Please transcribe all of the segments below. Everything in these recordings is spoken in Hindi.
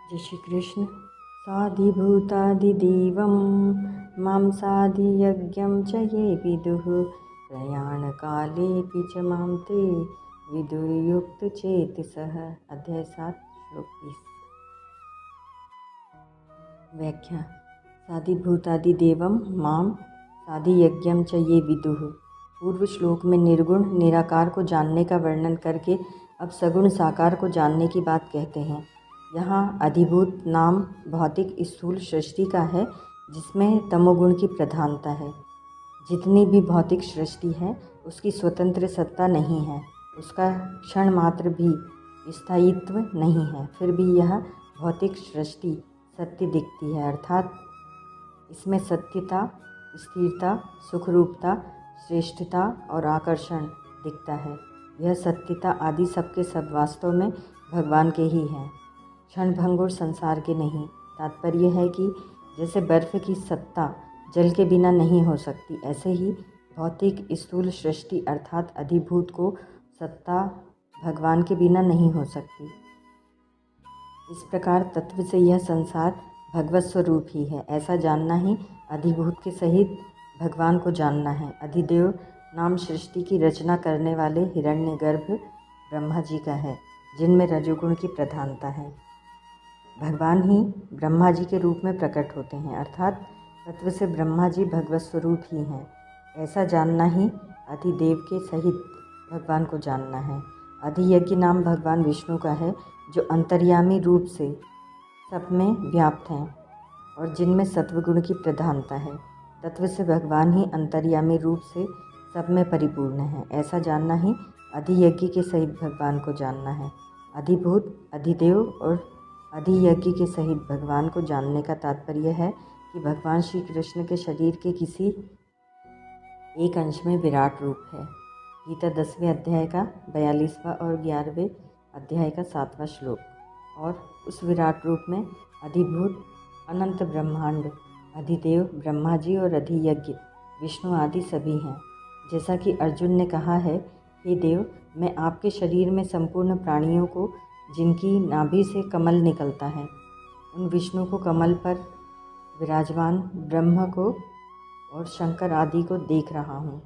जय श्री कृष्ण। साधिभूतादिदेवं मां साधियज्ञं च ये विदुः प्रयाणकालेऽपि च मां ते विदुर्युक्तचेतसः। अध्याय 7 श्लोक 30। व्याख्या। साधिभूतादिदेवं मां साधियज्ञं च ये विदुः। पूर्व श्लोक में निर्गुण निराकार को जानने का वर्णन करके अब सगुण साकार को जानने की बात कहते हैं। यहाँ अधिभूत नाम भौतिक स्थूल सृष्टि का है जिसमें तमोगुण की प्रधानता है। जितनी भी भौतिक सृष्टि है उसकी स्वतंत्र सत्ता नहीं है, उसका क्षण मात्र भी स्थायित्व नहीं है, फिर भी यह भौतिक सृष्टि सत्य दिखती है, अर्थात इसमें सत्यता, स्थिरता, सुखरूपता, श्रेष्ठता और आकर्षण दिखता है। यह सत्यता आदि सबके सब वास्तव में भगवान के ही हैं, क्षणभंगुर संसार के नहीं। तात्पर्य है कि जैसे बर्फ़ की सत्ता जल के बिना नहीं हो सकती, ऐसे ही भौतिक स्थूल सृष्टि अर्थात अधिभूत को सत्ता भगवान के बिना नहीं हो सकती। इस प्रकार तत्व से यह संसार भगवत स्वरूप ही है, ऐसा जानना ही अधिभूत के सहित भगवान को जानना है। अधिदेव नाम सृष्टि की रचना करने वाले हिरण्यगर्भ ब्रह्मा जी का है, जिनमें रजोगुण की प्रधानता है। भगवान ही ब्रह्मा जी के रूप में प्रकट होते हैं, अर्थात तत्व से ब्रह्मा जी भगवत स्वरूप ही हैं। ऐसा जानना ही अधिदेव के सहित भगवान को जानना है। अधियज्ञ नाम भगवान विष्णु का है, जो अंतर्यामी रूप से सब में व्याप्त हैं और जिनमें सत्वगुण की प्रधानता है। तत्व से भगवान ही अंतर्यामी रूप से सब में परिपूर्ण है। ऐसा जानना ही अधियज्ञ के सहित भगवान को जानना है। अधिभूत, अधिदेव और अधियज्ञ के सहित भगवान को जानने का तात्पर्य है कि भगवान श्री कृष्ण के शरीर के किसी एक अंश में विराट रूप है। गीता 10वें अध्याय का 42वां और 11वें अध्याय का 7वां श्लोक। और उस विराट रूप में अधिभूत, अनंत ब्रह्मांड, अधिदेव ब्रह्मा जी और अधियज्ञ विष्णु आदि सभी हैं। जैसा कि अर्जुन ने कहा है, हे देव, मैं आपके शरीर में संपूर्ण प्राणियों को, जिनकी नाभि से कमल निकलता है, उन विष्णु को, कमल पर विराजमान ब्रह्म को और शंकर आदि को देख रहा हूँ।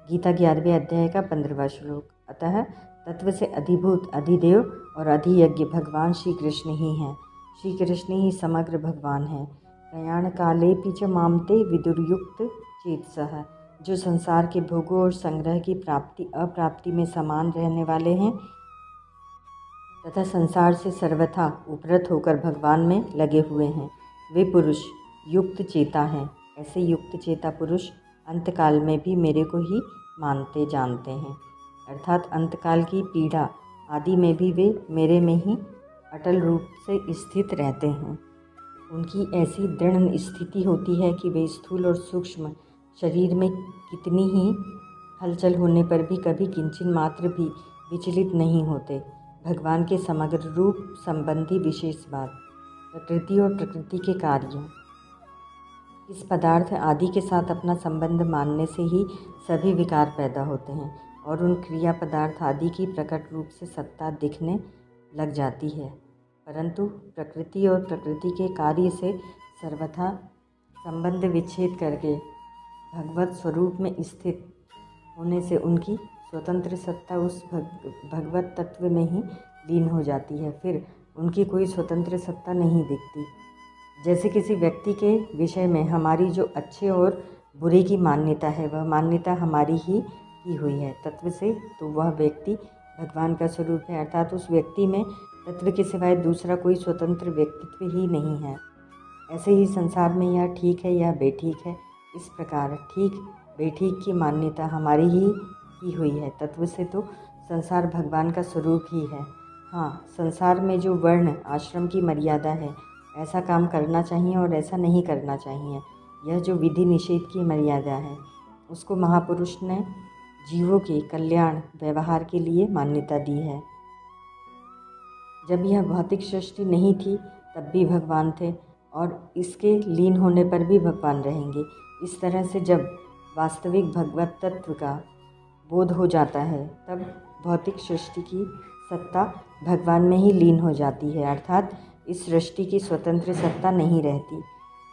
गीता 11वें अध्याय का 15वां श्लोक। अतः तत्व से अधिभूत, अधिदेव और अधियज्ञ भगवान श्री कृष्ण ही हैं। श्री कृष्ण ही समग्र भगवान हैं। प्रयाण कालेऽपि च मां ते विदुर्युक्त चेतसः, जो संसार के भोगों और संग्रह की प्राप्ति अप्राप्ति में समान रहने वाले हैं तथा संसार से सर्वथा उपरत होकर भगवान में लगे हुए हैं, वे पुरुष युक्त चेता हैं। ऐसे युक्त चेता पुरुष अंतकाल में भी मेरे को ही मानते जानते हैं, अर्थात अंतकाल की पीड़ा आदि में भी वे मेरे में ही अटल रूप से स्थित रहते हैं। उनकी ऐसी दृढ़ स्थिति होती है कि वे स्थूल और सूक्ष्म शरीर में कितनी ही हलचल होने पर भी कभी किंचन मात्र भी विचलित नहीं होते। भगवान के समग्र रूप संबंधी विशेष बात। प्रकृति और प्रकृति के कार्य। इस पदार्थ आदि के साथ अपना संबंध मानने से ही सभी विकार पैदा होते हैं और उन क्रिया पदार्थ आदि की प्रकट रूप से सत्ता दिखने लग जाती है, परंतु प्रकृति और प्रकृति के कार्य से सर्वथा संबंध विच्छेद करके भगवत स्वरूप में स्थित होने से उनकी स्वतंत्र सत्ता उस भगवत तत्व में ही लीन हो जाती है। फिर उनकी कोई स्वतंत्र सत्ता नहीं दिखती। जैसे किसी व्यक्ति के विषय में हमारी जो अच्छे और बुरे की मान्यता है, वह मान्यता हमारी ही की हुई है तत्व से, तो वह व्यक्ति भगवान का स्वरूप है, अर्थात उस व्यक्ति में तत्व के सिवाय दूसरा कोई स्वतंत्र व्यक्तित्व ही नहीं है। ऐसे ही संसार में यह ठीक है, यह बेठीक है, इस प्रकार ठीक बेठीक की मान्यता हमारी ही की हुई है। तत्व से तो संसार भगवान का स्वरूप ही है। हाँ, संसार में जो वर्ण आश्रम की मर्यादा है, ऐसा काम करना चाहिए और ऐसा नहीं करना चाहिए, यह जो विधि निषेध की मर्यादा है, उसको महापुरुष ने जीवों के कल्याण व्यवहार के लिए मान्यता दी है। जब यह भौतिक सृष्टि नहीं थी तब भी भगवान थे और इसके लीन होने पर भी भगवान रहेंगे। इस तरह से जब वास्तविक भगवत तत्व का बोध हो जाता है तब भौतिक सृष्टि की सत्ता भगवान में ही लीन हो जाती है, अर्थात इस सृष्टि की स्वतंत्र सत्ता नहीं रहती।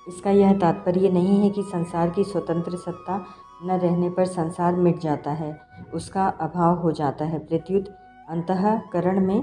इसका यह तात्पर्य नहीं है कि संसार की स्वतंत्र सत्ता न रहने पर संसार मिट जाता है, उसका अभाव हो जाता है। प्रत्युत अंतःकरण में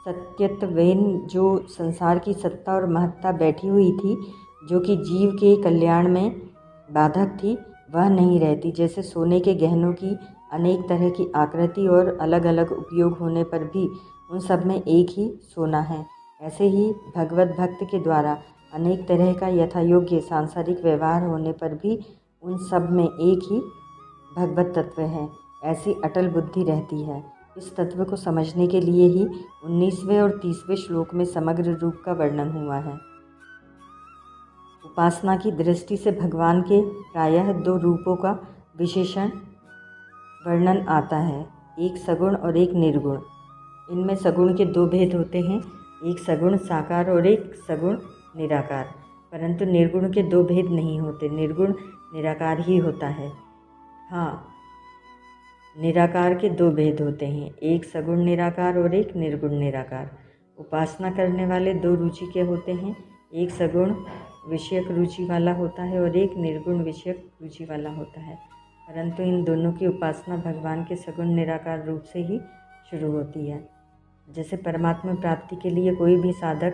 सत्यत्वेन जो संसार की सत्ता और महत्ता बैठी हुई थी, जो कि जीव के कल्याण में बाधक थी, वह नहीं रहती। जैसे सोने के गहनों की अनेक तरह की आकृति और अलग अलग उपयोग होने पर भी उन सब में एक ही सोना है, ऐसे ही भगवत भक्त के द्वारा अनेक तरह का यथायोग्य सांसारिक व्यवहार होने पर भी उन सब में एक ही भगवत तत्व है, ऐसी अटल बुद्धि रहती है। इस तत्व को समझने के लिए ही 19वें और 30वें श्लोक में समग्र रूप का वर्णन हुआ है। उपासना की दृष्टि से भगवान के प्रायः 2 रूपों का विशेषण वर्णन आता है, एक सगुण और एक निर्गुण। इनमें सगुण के 2 भेद होते हैं, एक सगुण साकार और एक सगुण निराकार। परंतु निर्गुण के 2 भेद नहीं होते, निर्गुण निराकार ही होता है। हाँ, निराकार के 2 भेद होते हैं, एक सगुण निराकार और एक निर्गुण निराकार। उपासना करने वाले 2 रुचि के होते हैं, एक सगुण विषयक रुचि वाला होता है और एक निर्गुण विषयक रुचि वाला होता है। परंतु इन दोनों की उपासना भगवान के सगुण निराकार रूप से ही शुरू होती है। जैसे परमात्मा प्राप्ति के लिए कोई भी साधक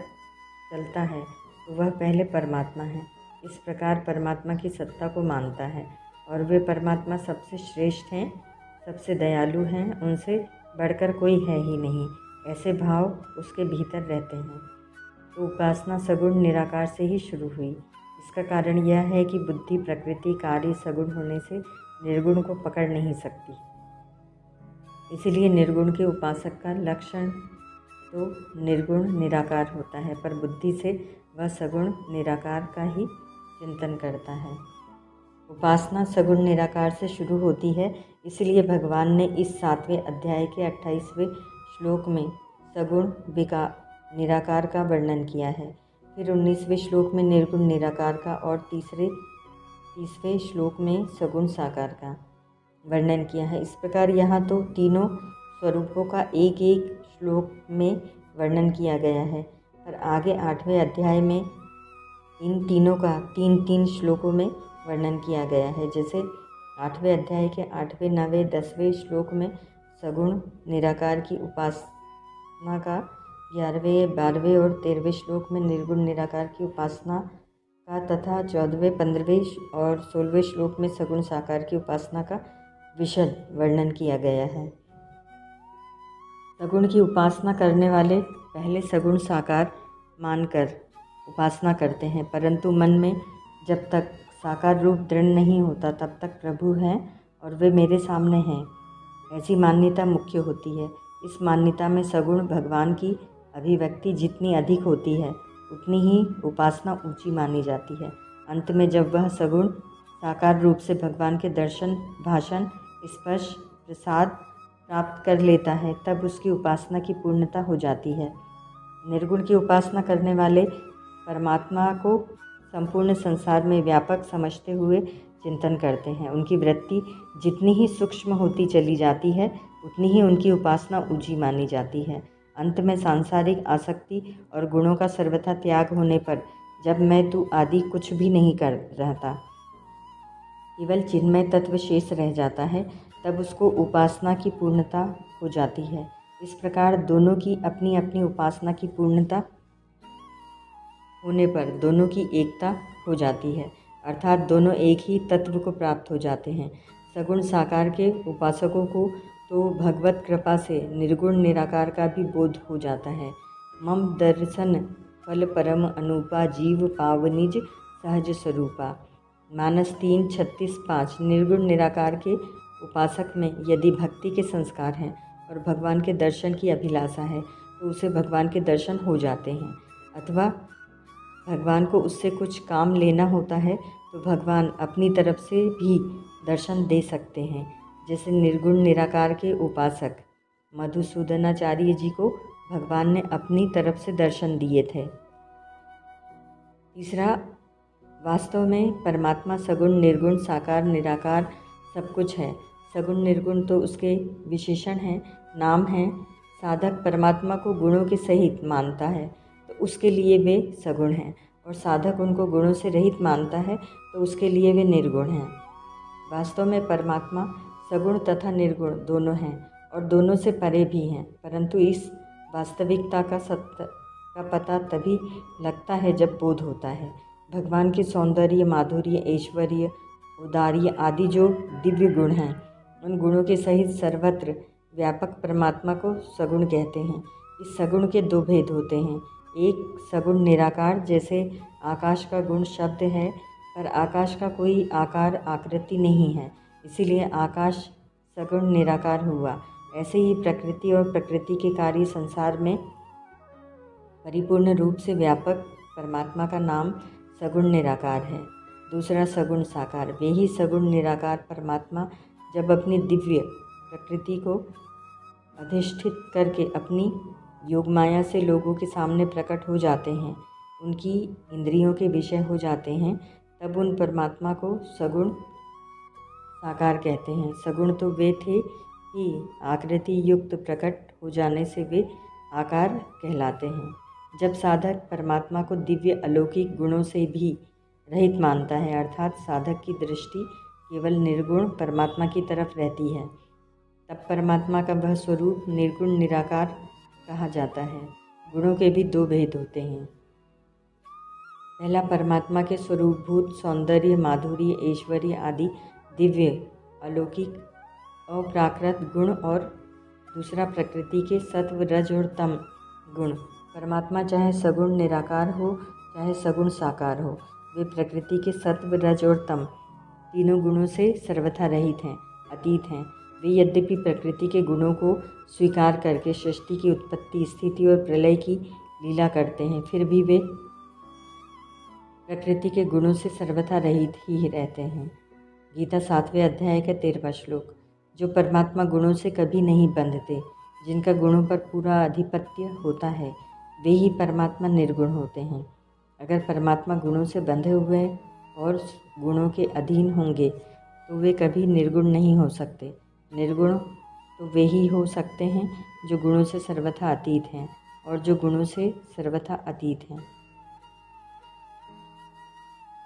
चलता है तो वह पहले परमात्मा है, इस प्रकार परमात्मा की सत्ता को मानता है और वे परमात्मा सबसे श्रेष्ठ हैं, सबसे दयालु हैं, उनसे बढ़कर कोई है ही नहीं, ऐसे भाव उसके भीतर रहते हैं। तो उपासना सगुण निराकार से ही शुरू हुई। इसका कारण यह है कि बुद्धि प्रकृति कार्य सगुण होने से निर्गुण को पकड़ नहीं सकती। इसीलिए निर्गुण के उपासक का लक्षण तो निर्गुण निराकार होता है, पर बुद्धि से वह सगुण निराकार का ही चिंतन करता है। उपासना सगुण निराकार से शुरू होती है, इसलिए भगवान ने इस 7वें अध्याय के 28वें श्लोक में सगुण निराकार का वर्णन किया है। फिर 19वें श्लोक में निर्गुण निराकार का और 30वें श्लोक में सगुण साकार का वर्णन किया है। इस प्रकार यहाँ तो तीनों स्वरूपों का एक एक श्लोक में वर्णन किया गया है, पर आगे 8वें अध्याय में इन तीनों का 3-3 श्लोकों में वर्णन किया गया है। जैसे 8वें अध्याय के 8वें 9वें 10वें श्लोक में सगुण निराकार की उपासना का, 11वें 12वें और 13वें श्लोक में निर्गुण निराकार की उपासना का तथा 14वें 15वें और 16वें श्लोक में सगुण साकार की उपासना का विशद वर्णन किया गया है। सगुण की उपासना करने वाले पहले सगुण साकार मानकर उपासना करते हैं, परंतु मन में जब तक साकार रूप दृढ़ नहीं होता तब तक प्रभु हैं और वे मेरे सामने हैं, ऐसी मान्यता मुख्य होती है। इस मान्यता में सगुण भगवान की अभिव्यक्ति जितनी अधिक होती है उतनी ही उपासना ऊंची मानी जाती है। अंत में जब वह सगुण साकार रूप से भगवान के दर्शन, भाषण, स्पर्श, प्रसाद प्राप्त कर लेता है, तब उसकी उपासना की पूर्णता हो जाती है। निर्गुण की उपासना करने वाले परमात्मा को संपूर्ण संसार में व्यापक समझते हुए चिंतन करते हैं। उनकी वृत्ति जितनी ही सूक्ष्म होती चली जाती है उतनी ही उनकी उपासना ऊंची मानी जाती है। अंत में सांसारिक आसक्ति और गुणों का सर्वथा त्याग होने पर जब मैं तू आदि कुछ भी नहीं कर रहता, केवल चिन्मय तत्व शेष रह जाता है, तब उसको उपासना की पूर्णता हो जाती है। इस प्रकार दोनों की अपनी अपनी उपासना की पूर्णता होने पर दोनों की एकता हो जाती है, अर्थात दोनों एक ही तत्व को प्राप्त हो जाते हैं। सगुण साकार के उपासकों को तो भगवत कृपा से निर्गुण निराकार का भी बोध हो जाता है। मम दर्शन फल परम अनुपा जीव पावनिज सहज स्वरूपा। मानस 3:36-5। निर्गुण निराकार के उपासक में यदि भक्ति के संस्कार हैं और भगवान के दर्शन की अभिलाषा है तो उसे भगवान के दर्शन हो जाते हैं, अथवा भगवान को उससे कुछ काम लेना होता है तो भगवान अपनी तरफ से भी दर्शन दे सकते हैं। जैसे निर्गुण निराकार के उपासक मधुसूदनाचार्य जी को भगवान ने अपनी तरफ से दर्शन दिए थे। तीसरा, वास्तव में परमात्मा सगुण निर्गुण साकार निराकार सब कुछ है। सगुण निर्गुण तो उसके विशेषण हैं, नाम हैं। साधक परमात्मा को गुणों के सहित मानता है तो उसके लिए वे सगुण हैं, और साधक उनको गुणों से रहित मानता है तो उसके लिए वे निर्गुण हैं। वास्तव में परमात्मा सगुण तथा निर्गुण दोनों हैं और दोनों से परे भी हैं, परंतु इस वास्तविकता का सत्य का पता तभी लगता है जब बोध होता है। भगवान के सौंदर्य, माधुर्य, ऐश्वर्य, औदार्य आदि जो दिव्य गुण हैं, उन गुणों के सहित सर्वत्र व्यापक परमात्मा को सगुण कहते हैं। इस सगुण के दो भेद होते हैं। एक सगुण निराकार, जैसे आकाश का गुण शब्द है, पर आकाश का कोई आकार आकृति नहीं है, इसीलिए आकाश सगुण निराकार हुआ। ऐसे ही प्रकृति और प्रकृति के कार्य संसार में परिपूर्ण रूप से व्यापक परमात्मा का नाम सगुण निराकार है। दूसरा सगुण साकार। वे ही सगुण निराकार परमात्मा जब अपनी दिव्य प्रकृति को अधिष्ठित करके अपनी योगमाया से लोगों के सामने प्रकट हो जाते हैं, उनकी इंद्रियों के विषय हो जाते हैं, तब उन परमात्मा को सगुण साकार कहते हैं। सगुण तो वे थे कि आकृति युक्त प्रकट हो जाने से वे आकार कहलाते हैं। जब साधक परमात्मा को दिव्य अलौकिक गुणों से भी रहित मानता है, अर्थात साधक की दृष्टि केवल निर्गुण परमात्मा की तरफ रहती है, तब परमात्मा का वह स्वरूप निर्गुण निराकार कहा जाता है। गुणों के भी दो भेद होते हैं। पहला परमात्मा के स्वरूपभूत सौंदर्य, माधुर्य, ऐश्वर्य आदि दिव्य अलौकिक अप्राकृत गुण, और दूसरा प्रकृति के सत्व, रज और तम गुण। परमात्मा चाहे सगुण निराकार हो चाहे सगुण साकार हो, वे प्रकृति के सत्व, रज और तम तीनों गुणों से सर्वथा रहित हैं, अतीत हैं। वे यद्यपि प्रकृति के गुणों को स्वीकार करके सृष्टि की उत्पत्ति, स्थिति और प्रलय की लीला करते हैं, फिर भी वे प्रकृति के गुणों से सर्वथा रहित ही रहते हैं। गीता 7वें अध्याय का 13वां श्लोक। जो परमात्मा गुणों से कभी नहीं बंधते, जिनका गुणों पर पूरा अधिपत्य होता है, वे ही परमात्मा निर्गुण होते हैं। अगर परमात्मा गुणों से बंधे हुए और गुणों के अधीन होंगे तो वे कभी निर्गुण नहीं हो सकते। निर्गुण तो वे ही हो सकते हैं जो गुणों से सर्वथा अतीत हैं, और जो गुणों से सर्वथा अतीत हैं,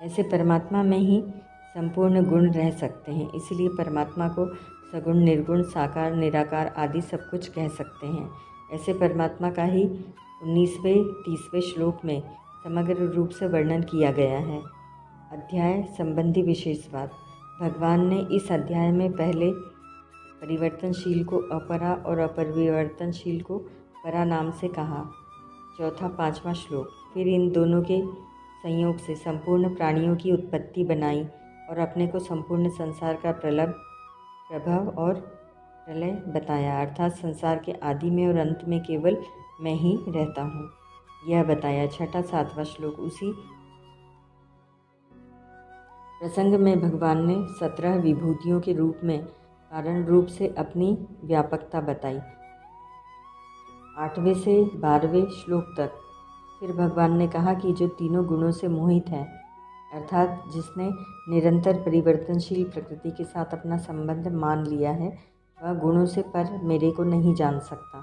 ऐसे परमात्मा में ही संपूर्ण गुण रह सकते हैं। इसलिए परमात्मा को सगुण, निर्गुण, साकार, निराकार आदि सब कुछ कह सकते हैं। ऐसे परमात्मा का ही 19वें 30वें श्लोक में समग्र रूप से वर्णन किया गया है। अध्याय संबंधी विशेष बात। भगवान ने इस अध्याय में पहले परिवर्तनशील को अपरा और अपरिवर्तनशील को परा नाम से कहा। चौथा 5वां श्लोक। फिर इन दोनों के संयोग से संपूर्ण प्राणियों की उत्पत्ति बनाई और अपने को संपूर्ण संसार का प्रभव और प्रलय बताया, अर्थात संसार के आदि में और अंत में केवल मैं ही रहता हूँ, यह बताया। छठा 7वां श्लोक। उसी प्रसंग में भगवान ने 17 विभूतियों के रूप में कारण रूप से अपनी व्यापकता बताई। 8वें से 12वें श्लोक तक फिर भगवान ने कहा कि जो तीनों गुणों से मोहित है, अर्थात जिसने निरंतर परिवर्तनशील प्रकृति के साथ अपना संबंध मान लिया है, वह गुणों से पर मेरे को नहीं जान सकता।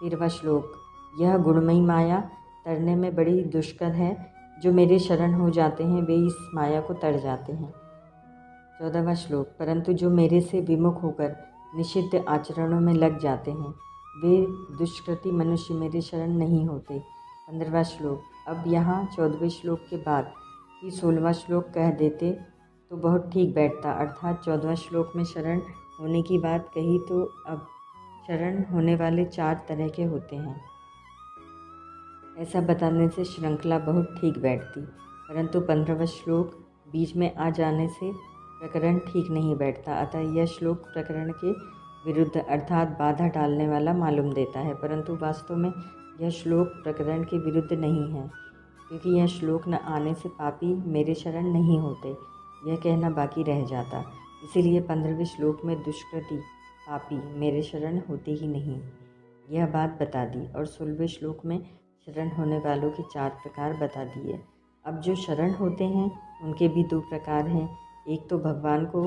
13वां श्लोक। यह गुणमयी माया तरने में बड़ी दुष्कर है, जो मेरे शरण हो जाते हैं वे इस माया को तर जाते हैं। 14वां श्लोक। परंतु जो मेरे से विमुख होकर निषिद्ध आचरणों में लग जाते हैं, वे दुष्कृति मनुष्य मेरे शरण नहीं होते। 15वां श्लोक। अब यहाँ 14वें श्लोक के बाद ही 16वां श्लोक कह देते तो बहुत ठीक बैठता, अर्थात 14वां श्लोक में शरण होने की बात कही तो अब शरण होने वाले 4 तरह के होते हैं, ऐसा बताने से श्रृंखला बहुत ठीक बैठती। परंतु 15वां श्लोक बीच में आ जाने से प्रकरण ठीक नहीं बैठता, अतः यह श्लोक प्रकरण के विरुद्ध अर्थात बाधा डालने वाला मालूम देता है। परंतु वास्तव में यह श्लोक प्रकरण के विरुद्ध नहीं है, क्योंकि यह श्लोक न आने से पापी मेरे शरण नहीं होते, यह कहना बाकी रह जाता। इसीलिए 15वें श्लोक में दुष्कृति पापी मेरे शरण होते ही नहीं, यह बात बता दी, और 16वें श्लोक में शरण होने वालों के 4 प्रकार बता दिए। अब जो शरण होते हैं उनके भी 2 प्रकार हैं। एक तो भगवान को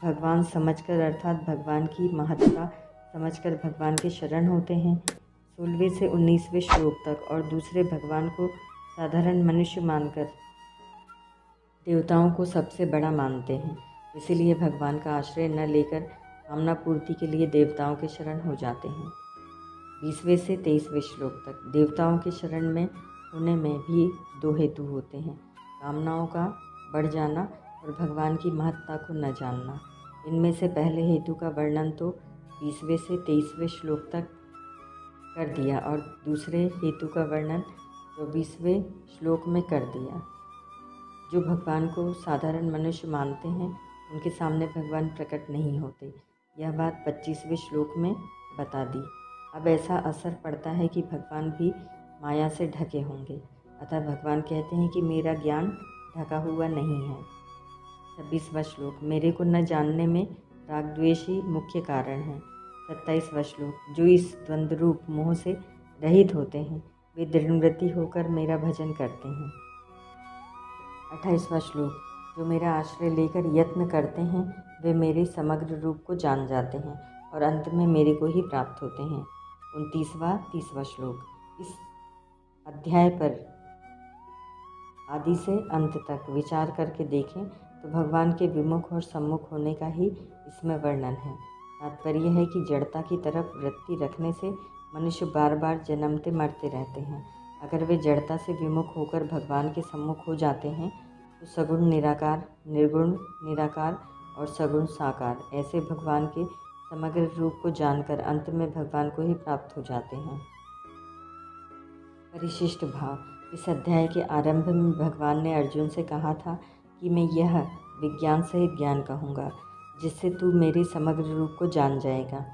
भगवान समझकर, अर्थात भगवान की महत्ता समझकर भगवान के शरण होते हैं। 16वें से 19वें श्लोक तक और दूसरे भगवान को साधारण मनुष्य मानकर देवताओं को सबसे बड़ा मानते हैं। इसीलिए भगवान का आश्रय न लेकर कामना पूर्ति के लिए देवताओं के शरण हो जाते हैं। 20वें से 23वें श्लोक तक देवताओं के शरण में होने में भी दो हेतु होते हैं, कामनाओं का बढ़ जाना और भगवान की महत्ता को न जानना। इनमें से पहले हेतु का वर्णन तो 20वें से 23वें श्लोक तक कर दिया और दूसरे हेतु का वर्णन 24वें श्लोक में कर दिया। जो भगवान को साधारण मनुष्य मानते हैं उनके सामने भगवान प्रकट नहीं होते, यह बात 25वें श्लोक में बता दी। अब ऐसा असर पड़ता है कि भगवान भी माया से ढके होंगे, अतः भगवान कहते हैं कि मेरा ज्ञान ढका हुआ नहीं है। 26वां श्लोक, मेरे को न जानने में राग द्वेष ही मुख्य कारण है। 27वां श्लोक, जो इस द्वंद्व रूप मोह से रहित होते हैं वे दृढ़व्रती होकर मेरा भजन करते हैं। 28वां श्लोक, जो मेरा आश्रय लेकर यत्न करते हैं वे मेरे समग्र रूप को जान जाते हैं और अंत में मेरे को ही प्राप्त होते हैं। 29वां 30वां श्लोक, इस अध्याय पर आदि से अंत तक विचार करके देखें तो भगवान के विमुख और सम्मुख होने का ही इसमें वर्णन है। तात्पर्य है कि जड़ता की तरफ वृत्ति रखने से मनुष्य बार बार जन्मते मरते रहते हैं। अगर वे जड़ता से विमुख होकर भगवान के सम्मुख हो जाते हैं तो सगुण निराकार, निर्गुण निराकार और सगुण साकार ऐसे भगवान के समग्र रूप को जानकर अंत में भगवान को ही प्राप्त हो जाते हैं। परिशिष्ट भाव, इस अध्याय के आरंभ में भगवान ने अर्जुन से कहा था कि मैं यह विज्ञान सहित ज्ञान कहूँगा जिससे तू मेरे समग्र रूप को जान जाएगा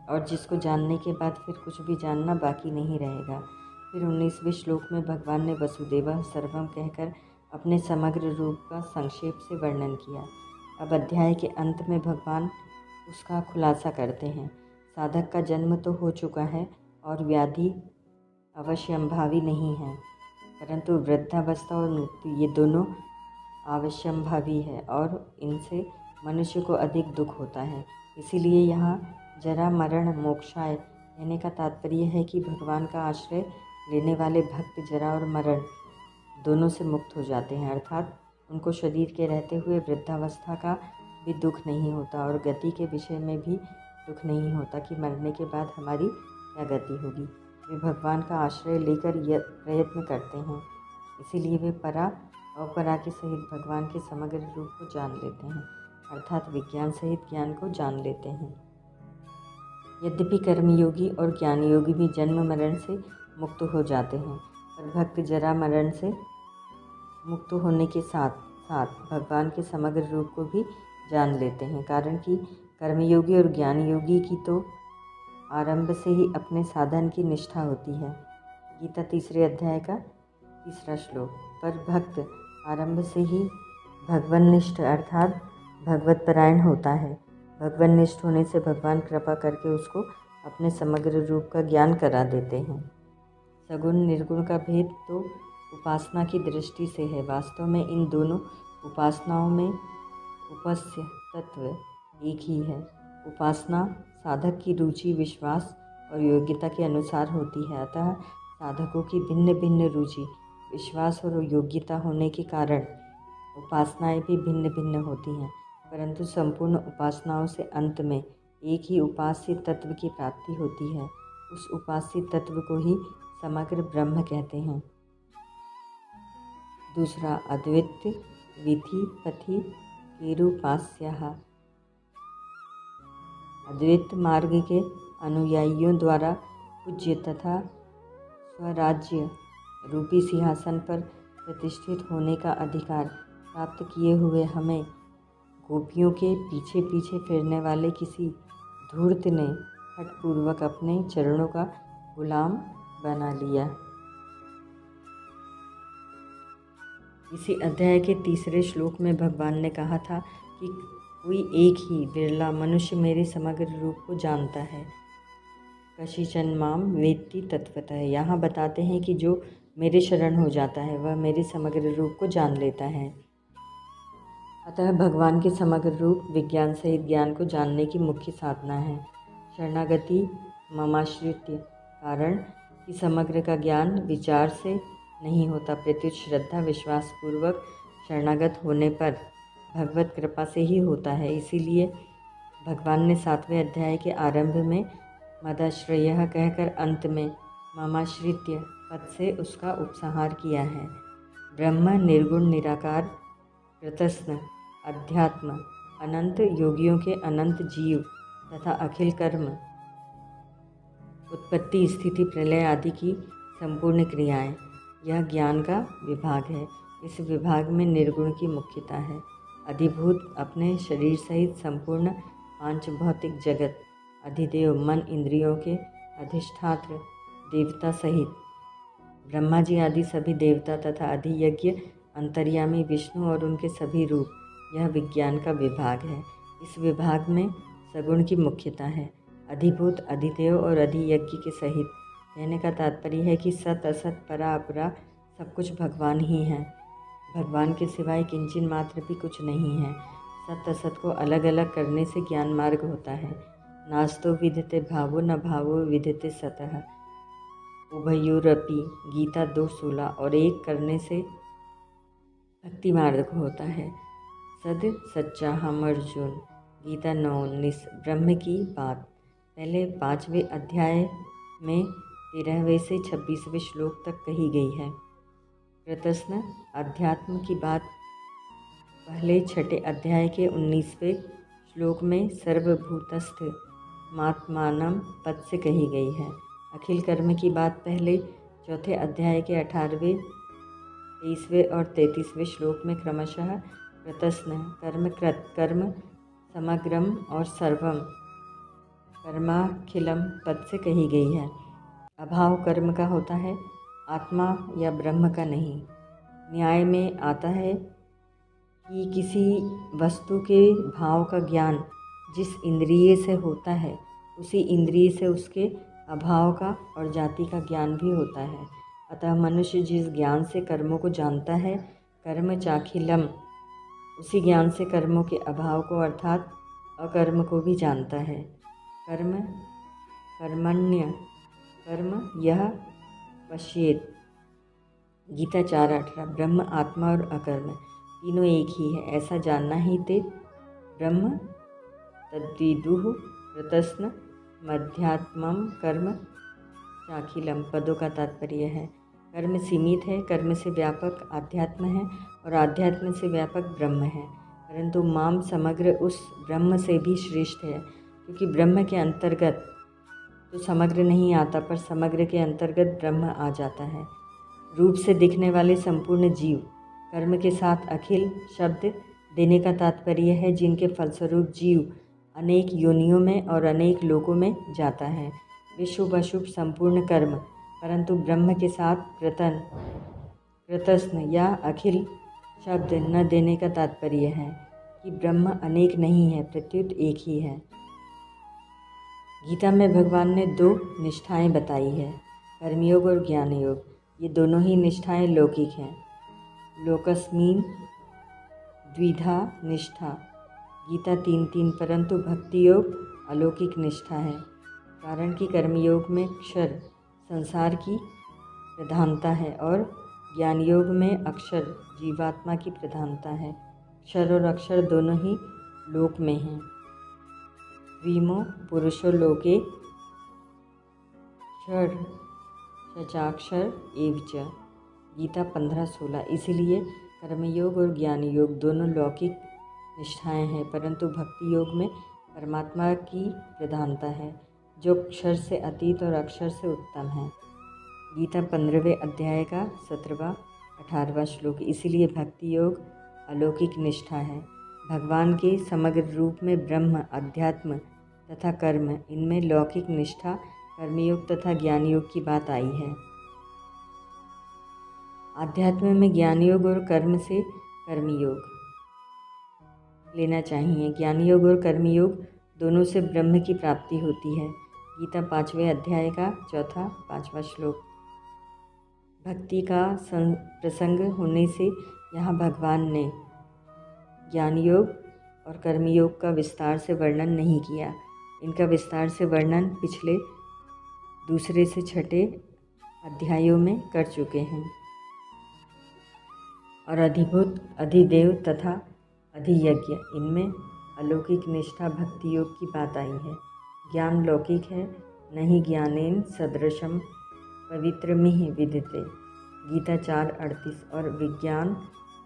और जिसको जानने के बाद फिर कुछ भी जानना बाकी नहीं रहेगा। फिर 19वें श्लोक में भगवान ने वसुदेवः सर्वम कहकर अपने समग्र रूप का संक्षेप से वर्णन किया। अब अध्याय के अंत में भगवान उसका खुलासा करते हैं। साधक का जन्म तो हो चुका है और व्याधि अवश्यंभावी नहीं है, परंतु वृद्धावस्था और मृत्यु ये दोनों अवश्यंभावी है और इनसे मनुष्य को अधिक दुख होता है। इसीलिए यहाँ जरा मरण मोक्षाय कहने का तात्पर्य है कि भगवान का आश्रय लेने वाले भक्त जरा और मरण दोनों से मुक्त हो जाते हैं, अर्थात उनको शरीर के रहते हुए वृद्धावस्था का भी दुख नहीं होता और गति के विषय में भी दुख नहीं होता कि मरने के बाद हमारी क्या गति होगी। वे भगवान का आश्रय लेकर प्रयत्न करते हैं, इसीलिए वे परा अपरा के सहित भगवान के समग्र रूप को जान लेते हैं, अर्थात विज्ञान सहित ज्ञान को जान लेते हैं। यद्यपि कर्मयोगी और ज्ञान योगी भी जन्म मरण से मुक्त हो जाते हैं, पर भक्त जरा मरण से मुक्त होने के साथ साथ भगवान के समग्र रूप को भी जान लेते हैं। कारण कि कर्मयोगी और ज्ञान योगी की तो आरंभ से ही अपने साधन की निष्ठा होती है। गीता 3 अध्याय का 3 श्लोक, पर भक्त आरंभ से ही भगवन्निष्ठ अर्थात भगवतपरायण होता है। भगवन्निष्ठ होने से भगवान कृपा करके उसको अपने समग्र रूप का ज्ञान करा देते हैं। सगुण निर्गुण का भेद तो उपासना की दृष्टि से है। वास्तव में इन दोनों उपासनाओं में उपस्य तत्व एक ही है। उपासना साधक की रुचि, विश्वास और योग्यता के अनुसार होती है, अतः साधकों की भिन्न भिन्न रुचि, विश्वास और योग्यता होने के कारण उपासनाएं भी भिन्न भिन्न होती हैं, परंतु संपूर्ण उपासनाओं से अंत में एक ही उपास्य तत्व की प्राप्ति होती है। उस उपास्य तत्व को ही समग्र ब्रह्म कहते हैं। दूसरा, अद्वैत विधि पथि केरूपास्याः, अद्वैत मार्ग के अनुयायियों द्वारा पूज्य तथा स्वराज्य रूपी सिंहासन पर प्रतिष्ठित होने का अधिकार प्राप्त किए हुए हमें गोपियों के पीछे पीछे फिरने वाले किसी धूर्त ने हठपूर्वक अपने चरणों का गुलाम बना लिया। इसी अध्याय के 3 श्लोक में भगवान ने कहा था कि कोई एक ही बिरला मनुष्य मेरे समग्र रूप को जानता है। कशिचन माम वेत्ति तत्वतः, यहाँ बताते हैं कि जो मेरे शरण हो जाता है वह मेरे समग्र रूप को जान लेता है। अतः भगवान के समग्र रूप विज्ञान सहित ज्ञान को जानने की मुख्य साधना है। शरणागति ममाश्रित्य, कारण कि समग्र का ज्ञान विचार से नहीं होता, प्रत्युत श्रद्धा विश्वास पूर्वक शरणागत होने पर भगवत कृपा से ही होता है। इसीलिए भगवान ने 7वें अध्याय के आरंभ में मदाश्रयः कहकर अंत में ममाश्रित्य पद से उसका उपसंहार किया है। ब्रह्म निर्गुण निराकार कृतस्न अध्यात्म अनंत योगियों के अनंत जीव तथा अखिल कर्म उत्पत्ति स्थिति प्रलय आदि की संपूर्ण क्रियाएं, यह ज्ञान का विभाग है। इस विभाग में निर्गुण की मुख्यता है। अधिभूत अपने शरीर सहित संपूर्ण पांच भौतिक जगत, अधिदेव मन इंद्रियों के अधिष्ठात्र देवता सहित ब्रह्मा जी आदि सभी देवता तथा अधियज्ञ अंतर्यामी विष्णु और उनके सभी रूप, यह विज्ञान का विभाग है। इस विभाग में सगुण की मुख्यता है। अधिभूत अधिदेव और अधियज्ञ के सहित कहने का तात्पर्य है कि सत असत परा अपरा सब कुछ भगवान ही हैं। भगवान के सिवाय किंचन मात्र भी कुछ नहीं है। सत असत को अलग अलग करने से ज्ञान मार्ग होता है। नास्तो विधते भावो न भावो विधते सतः उभयोरपि, गीता 2:16 और एक करने से भक्ति मार्ग होता है। सद सच्चा हम अर्जुन, गीता 9:19। ब्रह्म की बात पहले 5वें अध्याय में 13वें से 26वें श्लोक तक कही गई है। कृतस्न अध्यात्म की बात पहले 6ठे अध्याय के 19वें श्लोक में सर्वभूतस्थ मात्मानम पद से कही गई है। अखिल कर्म की बात पहले 4थे अध्याय के 18वें 23वें और 33वें श्लोक में क्रमशः कृतस्न कर्मकृत कर्म समग्रम और सर्वम कर्माखिलम पद से कही गई है। अभाव कर्म का होता है, आत्मा या ब्रह्म का नहीं। न्याय में आता है कि किसी वस्तु के भाव का ज्ञान जिस इंद्रिय से होता है, उसी इंद्रिय से उसके अभाव का और जाति का ज्ञान भी होता है। अतः मनुष्य जिस ज्ञान से कर्मों को जानता है, कर्म चाखिलम, उसी ज्ञान से कर्मों के अभाव को अर्थात अकर्म को भी जानता है। कर्म कर्मण्य कर्म यह पश्येत, गीता 4:18। ब्रह्म आत्मा और अकर्म तीनों एक ही है, ऐसा जानना ही ते ब्रह्म तद्विदुः कृतस्न मध्यात्मम कर्म चाखिलम पदों का तात्पर्य है। कर्म सीमित है, कर्म से व्यापक आध्यात्म है और आध्यात्म से व्यापक ब्रह्म है, परंतु माम समग्र उस ब्रह्म से भी श्रेष्ठ है, क्योंकि ब्रह्म के अंतर्गत तो समग्र नहीं आता, पर समग्र के अंतर्गत ब्रह्म आ जाता है। रूप से दिखने वाले संपूर्ण जीव, कर्म के साथ अखिल शब्द देने का तात्पर्य है जिनके फलस्वरूप जीव अनेक योनियों में और अनेक लोकों में जाता है। वे शुभ अशुभ संपूर्ण कर्म, परंतु ब्रह्म के साथ कृतस्न या अखिल शब्द न देने का तात्पर्य है कि ब्रह्म अनेक नहीं है, प्रत्युत एक ही है। गीता में भगवान ने 2 निष्ठाएं बताई है, कर्मयोग और ज्ञान योग। ये दोनों ही निष्ठाएं लौकिक हैं। लोकस्मिन् द्विधा निष्ठा, गीता 3:3। परंतु भक्ति योग अलौकिक निष्ठा है, कारण कि कर्मयोग में क्षर संसार की प्रधानता है और ज्ञान योग में अक्षर जीवात्मा की प्रधानता है। क्षर और अक्षर दोनों ही लोक में हैं। द्विमो पुरुषो लोके क्षर शचाक्षर एवच, गीता 15:16। इसलिए कर्मयोग और ज्ञान योग दोनों लौकिक निष्ठाएं हैं, परंतु भक्ति योग में परमात्मा की प्रधानता है, जो क्षर से अतीत और अक्षर से उत्तम है। गीता 15वें अध्याय का 17वां-18वां श्लोक। इसीलिए भक्ति योग अलौकिक निष्ठा है। भगवान के समग्र रूप में ब्रह्म, अध्यात्म तथा कर्म, इनमें लौकिक निष्ठा कर्मयोग तथा ज्ञान योग की बात आई है। आध्यात्म में ज्ञान योग और कर्म से कर्मयोग लेना चाहिए। ज्ञान योग और कर्मयोग दोनों से ब्रह्म की प्राप्ति होती है। गीता 5वें अध्याय का 4-5वां श्लोक। भक्ति का प्रसंग होने से यहाँ भगवान ने ज्ञान योग और कर्मयोग का विस्तार से वर्णन नहीं किया, इनका विस्तार से वर्णन पिछले दूसरे से छठे अध्यायों में कर चुके हैं। और अधिभूत, अधिदेव तथा अधियज्ञ, इनमें अलौकिक निष्ठा भक्ति योग की बात आई है। ज्ञान लौकिक है, नहीं ज्ञानेन सदृशम पवित्रमिह विदिते, गीता 4:38। और विज्ञान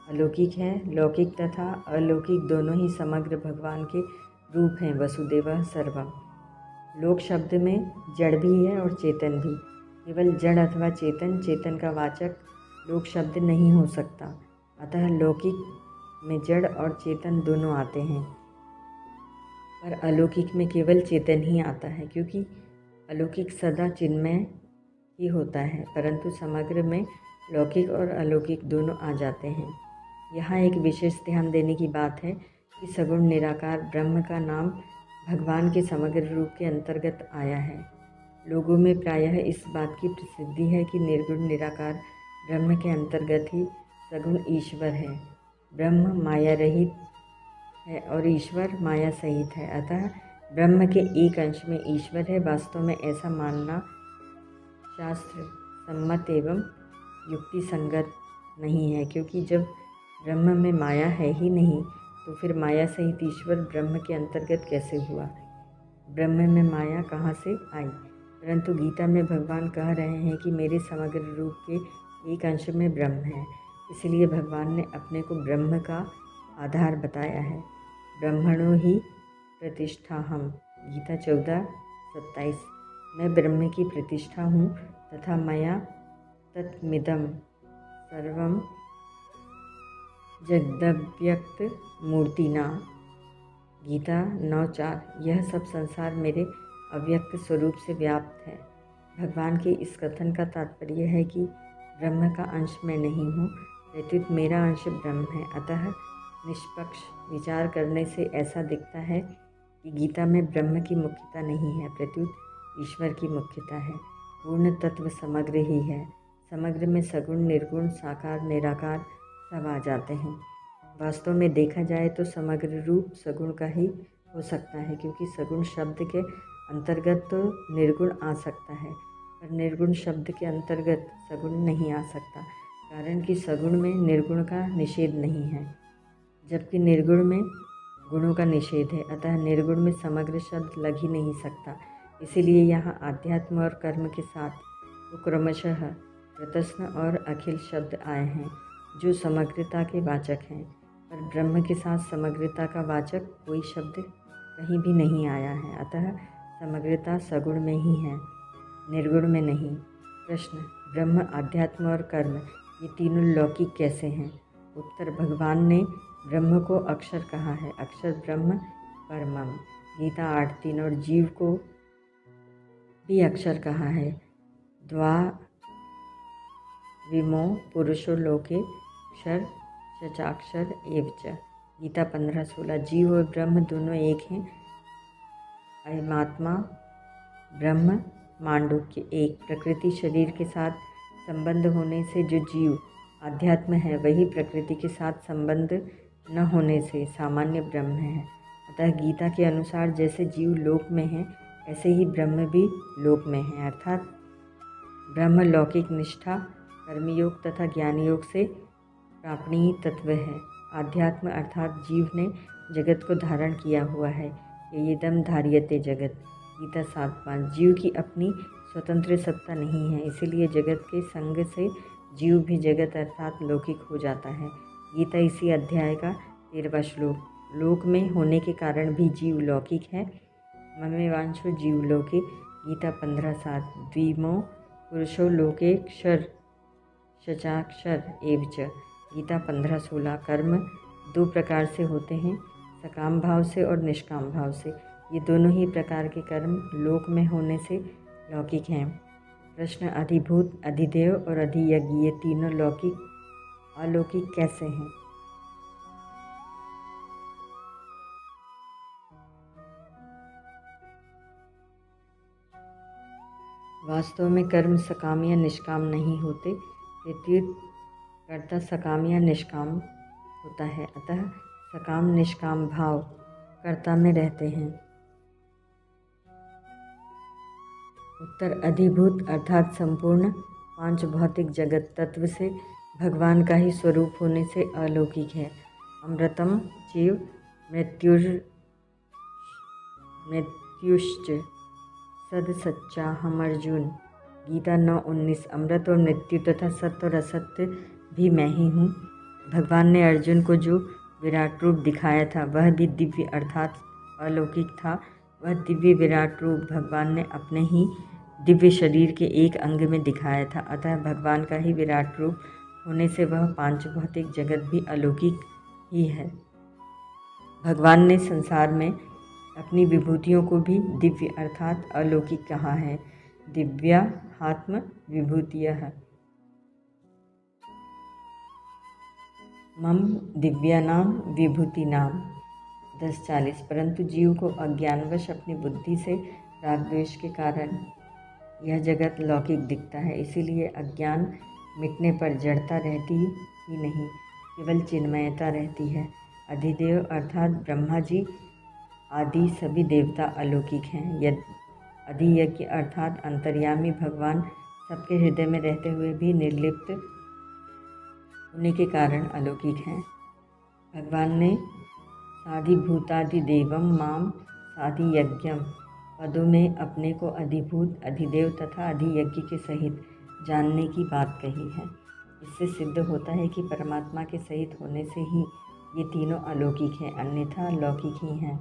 अलौकिक है, लौकिक तथा अलौकिक दोनों ही समग्र भगवान के रूप हैं। वसुदेवः सर्वम। लोक शब्द में जड़ भी है और चेतन भी। केवल जड़ अथवा चेतन, चेतन का वाचक लोक शब्द नहीं हो सकता। अतः लौकिक में जड़ और चेतन दोनों आते हैं, पर अलौकिक में केवल चेतन ही आता है, क्योंकि अलौकिक सदा चिन्मय ही होता है, परंतु समग्र में लौकिक और अलौकिक दोनों आ जाते हैं। यहाँ एक विशेष ध्यान देने की बात है कि सगुण निराकार ब्रह्म का नाम भगवान के समग्र रूप के अंतर्गत आया है। लोगों में प्रायः इस बात की प्रसिद्धि है कि निर्गुण निराकार ब्रह्म के अंतर्गत ही सगुण ईश्वर है। ब्रह्म माया रहित है और ईश्वर माया सहित है, अतः ब्रह्म के एक अंश में ईश्वर है। वास्तव में ऐसा मानना शास्त्र सम्मत एवं युक्ति संगत नहीं है, क्योंकि जब ब्रह्म में माया है ही नहीं तो फिर माया सहित ईश्वर ब्रह्म के अंतर्गत कैसे हुआ? ब्रह्म में माया कहाँ से आई? परंतु गीता में भगवान कह रहे हैं कि मेरे समग्र रूप के एक अंश में ब्रह्म है, इसलिए भगवान ने अपने को ब्रह्म का आधार बताया है। ब्रह्मणो ही प्रतिष्ठाहम्, गीता 14:27। मैं ब्रह्म की प्रतिष्ठा हूँ तथा मया तत्मिदं सर्वं जगदव्यक्त मूर्तिना, गीता 9:4। यह सब संसार मेरे अव्यक्त स्वरूप से व्याप्त है। भगवान के इस कथन का तात्पर्य है कि ब्रह्म का अंश मैं नहीं हूँ, प्रत्युत मेरा अंश ब्रह्म है। अतः निष्पक्ष विचार करने से ऐसा दिखता है कि गीता में ब्रह्म की मुख्यता नहीं है, प्रत्युत ईश्वर की मुख्यता है। पूर्ण तत्व समग्र ही है। समग्र में सगुण, निर्गुण, साकार, निराकार सब आ जाते हैं। वास्तव में देखा जाए तो समग्र रूप सगुण का ही हो सकता है, क्योंकि सगुण शब्द के अंतर्गत तो निर्गुण आ सकता है, पर निर्गुण शब्द के अंतर्गत सगुण नहीं आ सकता, कारण कि सगुण में निर्गुण का निषेध नहीं है, जबकि निर्गुण में गुणों का निषेध है। अतः निर्गुण में समग्र शब्द लग ही नहीं सकता। इसीलिए यहाँ आध्यात्म और कर्म के साथ तो क्रमशः प्रतस्न और अखिल शब्द आए हैं, जो समग्रता के वाचक हैं, पर ब्रह्म के साथ समग्रता का वाचक कोई शब्द कहीं भी नहीं आया है। अतः समग्रता सगुण में ही है, निर्गुण में नहीं। प्रश्न: ब्रह्म, आध्यात्म और कर्म ये तीनों लौकिक कैसे हैं? उत्तर: भगवान ने ब्रह्म को अक्षर कहा है, अक्षर ब्रह्म परमम, गीता 8:3। और जीव को भी अक्षर कहा है, द्वा विमो पुरुषो लोके क्षर शचाक्षर एवच, गीता 15:16। जीव और ब्रह्म दोनों एक हैं। अयमात्मा ब्रह्म, मांडुक्य 1। प्रकृति शरीर के साथ संबंध होने से जो जीव आध्यात्म है, वही प्रकृति के साथ संबंध न होने से सामान्य ब्रह्म है। अतः गीता के अनुसार जैसे जीव लोक में है, ऐसे ही ब्रह्म भी लोक में है, अर्थात ब्रह्म लौकिक निष्ठा, कर्मयोग तथा ज्ञान योग से प्रापणीय तत्व है। आध्यात्म अर्थात जीव ने जगत को धारण किया हुआ है, येदम धार्यते जगत, गीता 7:5। जीव की अपनी स्वतंत्र सत्ता नहीं है, इसीलिए जगत के संग से जीव भी जगत अर्थात लौकिक हो जाता है। गीता इसी अध्याय का 13वां श्लोक। लोक में होने के कारण भी जीव लौकिक है। ममेवांशो जीवलोके, गीता 15:7। द्विमो पुरुषो लोके क्षर शचाक्षर एवच, गीता 15:16। कर्म दो प्रकार से होते हैं, सकाम भाव से और निष्काम भाव से। ये दोनों ही प्रकार के कर्म लोक में होने से लौकिक हैं। प्रश्न: अधिभूत, अधिदेव और अधियज्ञ ये तीनों लौकिक अलौकिक कैसे हैं? वास्तव में कर्म सकाम या निष्काम नहीं होते, प्रत्युत कर्ता सकाम या निष्काम होता है। अतः सकाम निष्काम भाव कर्ता में रहते हैं। उत्तर अधिभूत अर्थात संपूर्ण पांच भौतिक जगत तत्व से भगवान का ही स्वरूप होने से अलौकिक है। अमृतम चैव मृत्युश्च सद सच्चा हम अर्जुन। गीता 9:19। अमृत और मृत्यु तथा सत्य और असत्य भी मैं ही हूँ। भगवान ने अर्जुन को जो विराट रूप दिखाया था वह भी दिव्य अर्थात अलौकिक था। वह दिव्य विराट रूप भगवान ने अपने ही दिव्य शरीर के एक अंग में दिखाया था। अतः भगवान का ही विराट रूप होने से वह पांच भौतिक जगत भी अलौकिक ही है। भगवान ने संसार में अपनी विभूतियों को भी दिव्य अर्थात अलौकिक कहा है। दिव्यात्म विभूतियः मम दिव्यानाम विभूतिनाम। 10:40। परंतु जीव को अज्ञानवश अपनी बुद्धि से राग द्वेष के कारण यह जगत लौकिक दिखता है। इसीलिए अज्ञान मिटने पर जड़ता रहती ही नहीं, केवल चिन्मयता रहती है। अधिदेव अर्थात ब्रह्मा जी आदि सभी देवता अलौकिक हैं। अधियज्ञ अर्थात अंतर्यामी भगवान सबके हृदय में रहते हुए भी निर्लिप्त होने के कारण अलौकिक हैं। भगवान ने साधिभूतादिदेवम माम साधियज्ञम पदों में अपने को अधिभूत, अधिदेव तथा अधियज्ञ के सहित जानने की बात कही है। इससे सिद्ध होता है कि परमात्मा के सहित होने से ही ये तीनों अलौकिक हैं, अन्यथा लौकिक ही हैं।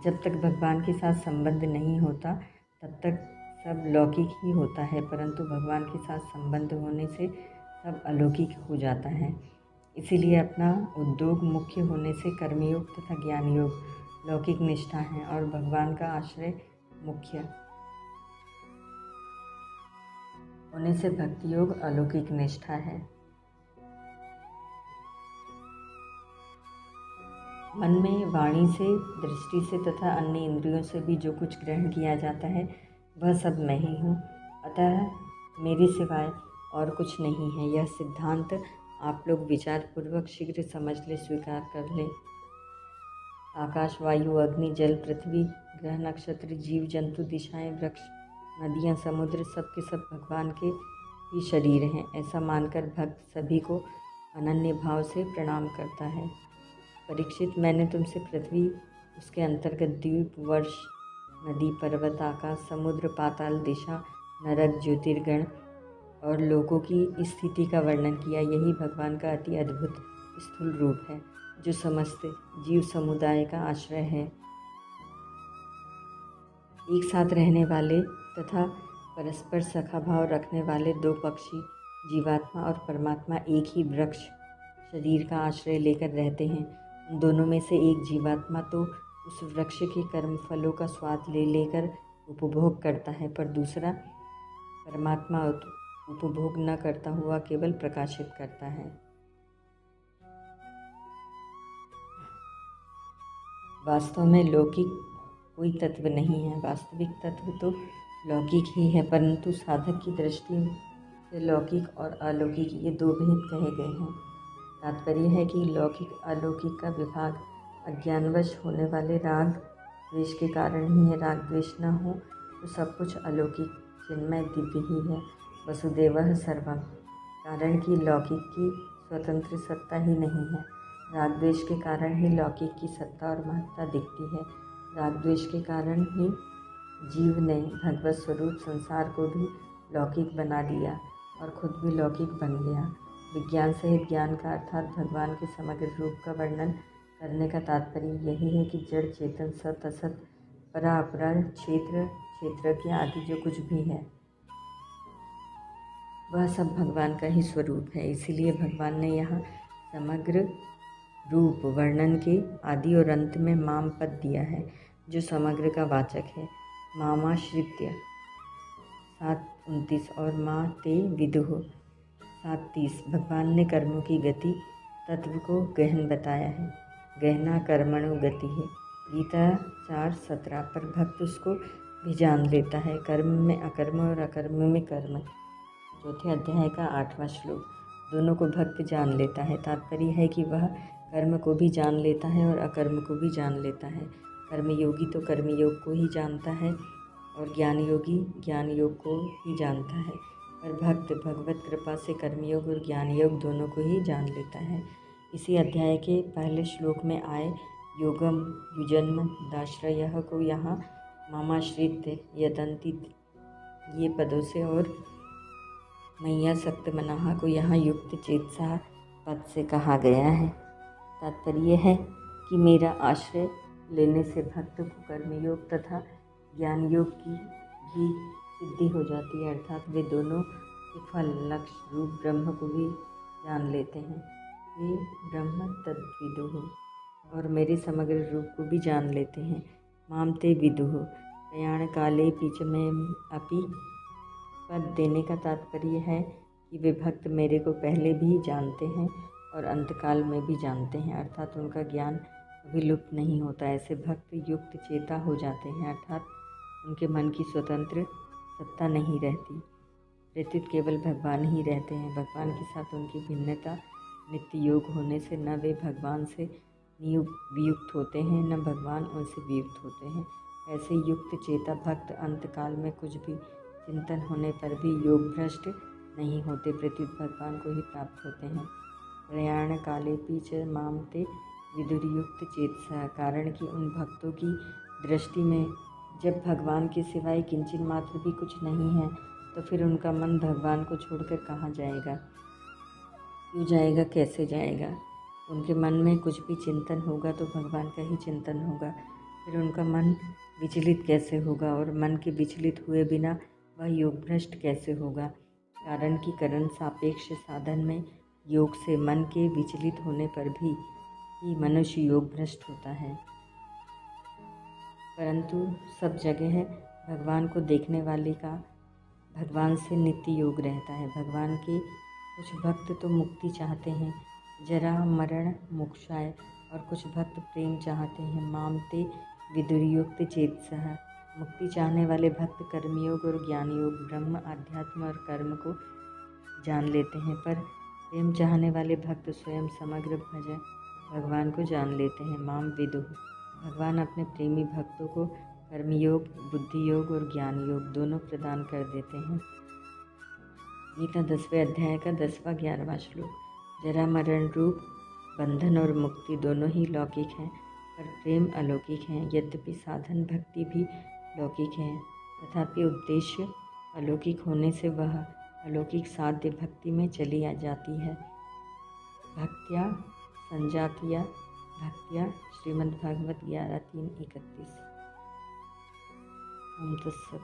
जब तक भगवान के साथ संबंध नहीं होता तब तक सब लौकिक ही होता है, परंतु भगवान के साथ संबंध होने से सब अलौकिक हो जाता है। इसीलिए अपना उद्योग मुख्य होने से कर्मयोग तथा ज्ञान योग लौकिक निष्ठा है और भगवान का आश्रय मुख्य होने से भक्ति योग अलौकिक निष्ठा है। मन में वाणी से, दृष्टि से तथा अन्य इंद्रियों से भी जो कुछ ग्रहण किया जाता है वह सब मैं ही हूँ, अतः मेरे सिवाय और कुछ नहीं है। यह सिद्धांत आप लोग विचारपूर्वक शीघ्र समझ ले, स्वीकार कर ले। आकाश, वायु, अग्नि, जल, पृथ्वी, ग्रह, नक्षत्र, जीव जंतु, दिशाएं, वृक्ष, नदियाँ, समुद्र सब के सब भगवान के ही शरीर हैं। ऐसा मानकर भक्त सभी को अनन्य भाव से प्रणाम करता है। परीक्षित, मैंने तुमसे पृथ्वी, उसके अंतर्गत द्वीप, वर्ष, नदी, पर्वत, आकाश, समुद्र, पाताल, दिशा, नरक, ज्योतिर्गण और लोगों की स्थिति का वर्णन किया। यही भगवान का अति अद्भुत स्थूल रूप है जो समस्त जीव समुदाय का आश्रय है। एक साथ रहने वाले तथा परस्पर सखा भाव रखने वाले दो पक्षी, जीवात्मा और परमात्मा, एक ही वृक्ष शरीर का आश्रय लेकर रहते हैं। उन दोनों में से एक जीवात्मा तो उस वृक्ष के कर्म फलों का स्वाद ले लेकर उपभोग करता है, पर दूसरा परमात्मा उपभोग न करता हुआ केवल प्रकाशित करता है। वास्तव में लौकिक कोई तत्व नहीं है, वास्तविक तत्व तो लौकिक ही है, परंतु साधक की दृष्टि से लौकिक और अलौकिक ये दो भेद कहे गए हैं। तात्पर्य है कि लौकिक अलौकिक का विभाग अज्ञानवश होने वाले राग द्वेष के कारण ही है। राग द्वेष न हो तो सब कुछ अलौकिक चिन्मय दिव्य ही है। वसुदेवः सर्वम, कारण कि लौकिक की स्वतंत्र सत्ता ही नहीं है। राग द्वेष के कारण ही लौकिक की सत्ता और महत्ता दिखती है। राग द्वेष के कारण ही जीव ने भगवत स्वरूप संसार को भी लौकिक बना दिया और खुद भी लौकिक बन गया। विज्ञान सहित ज्ञान का अर्थात भगवान के समग्र रूप का वर्णन करने का तात्पर्य यही है कि जड़, चेतन, सत, असत, परा, अपरा, क्षेत्र, क्षेत्रज्ञ आदि जो कुछ भी है वह सब भगवान का ही स्वरूप है। इसीलिए भगवान ने यहाँ समग्र रूप वर्णन के आदि और अंत में माम पद दिया है जो समग्र का वाचक है। मामाश्रित्य 7:29 और माँ ते विदुः 7:30। भगवान ने कर्मों की गति तत्व को गहन बताया है। गहना कर्मणो गति है। गीता 4:17। पर भक्त उसको भी जान लेता है। कर्म में अकर्म और अकर्म में कर्म, चौथे अध्याय का 8वां श्लोक। दोनों को भक्त जान लेता है। तात्पर्य है कि वह कर्म को भी जान लेता है और अकर्म को भी जान लेता है। कर्मयोगी तो कर्मयोग को ही जानता है और ज्ञान योगी ज्ञान योग को ही जानता है, पर भक्त भगवत कृपा से कर्मयोग और ज्ञान योग दोनों को ही जान लेता है। इसी अध्याय के पहले श्लोक में आए योगम युजन्म दाश्रयः को यहाँ मामाश्रित यदंती ये पदों से और मैया सक्तमनाहा को यहाँ युक्त चेतसा पद से कहा गया है। तात्पर्य है कि मेरा आश्रय लेने से भक्त को कर्मयोग तथा ज्ञान योग की भी सिद्धि हो जाती है, अर्थात वे दोनों के फल लक्ष्य रूप ब्रह्म को भी जान लेते हैं। वे ब्रह्म तद्विदुः और मेरे समग्र रूप को भी जान लेते हैं। माम ते विदुः प्रयाण काले बीच में अपि पद देने का तात्पर्य है कि वे भक्त मेरे को पहले भी जानते हैं और अंतकाल में भी जानते हैं, अर्थात उनका ज्ञान कभी लुप्त नहीं होता। ऐसे भक्त युक्त चेता हो जाते हैं, अर्थात उनके मन की स्वतंत्र सत्ता नहीं रहती, प्रत्युत केवल भगवान ही रहते हैं। भगवान के साथ उनकी भिन्नता नित्य योग होने से न वे भगवान से वियुक्त होते हैं, न भगवान उनसे वियुक्त होते हैं। ऐसे युक्त चेता भक्त अंतकाल में कुछ भी चिंतन होने पर भी योग भ्रष्ट नहीं होते, प्रत्युत भगवान को ही प्राप्त होते हैं। प्रयाण काले पीच मामते विदुरयुक्त चेतसा, कारण कि उन भक्तों की दृष्टि में जब भगवान के सिवाय किंचन मात्र भी कुछ नहीं है, तो फिर उनका मन भगवान को छोड़कर कहाँ जाएगा, क्यों जाएगा, कैसे जाएगा। उनके मन में कुछ भी चिंतन होगा तो भगवान का ही चिंतन होगा, फिर उनका मन विचलित कैसे होगा, और मन के विचलित हुए बिना वह योग भ्रष्ट कैसे होगा। कारण कि करण सापेक्ष साधन में योग से मन के विचलित होने पर भी ही मनुष्य योग भ्रष्ट होता है, परंतु सब जगह भगवान को देखने वाले का भगवान से नित्य योग रहता है। भगवान के कुछ भक्त तो मुक्ति चाहते हैं, जरा मरण मोक्षाय, और कुछ भक्त प्रेम चाहते हैं। मामते विदुरयुक्त चेतसः, मुक्ति चाहने वाले भक्त कर्मयोग और ज्ञान योग ब्रह्म अध्यात्म और कर्म को जान लेते हैं, पर प्रेम चाहने वाले भक्त स्वयं समग्र भगवान को जान लेते हैं। माम विदुः, भगवान अपने प्रेमी भक्तों को कर्मयोग बुद्धि योग और ज्ञान योग दोनों प्रदान कर देते हैं। गीता 10वें अध्याय का 10वां 11वां श्लोक। जरा मरण रूप बंधन और मुक्ति दोनों ही लौकिक हैं, पर प्रेम अलौकिक है। यद्यपि साधन भक्ति भी लौकिक है, तथापि उद्देश्य अलौकिक होने से वह अलौकिक साध्य भक्ति में चली आ जाती है। भक्त्या संजातीय भक्त्या श्रीमद्भागवत 11:3-31। ओम तत्सत।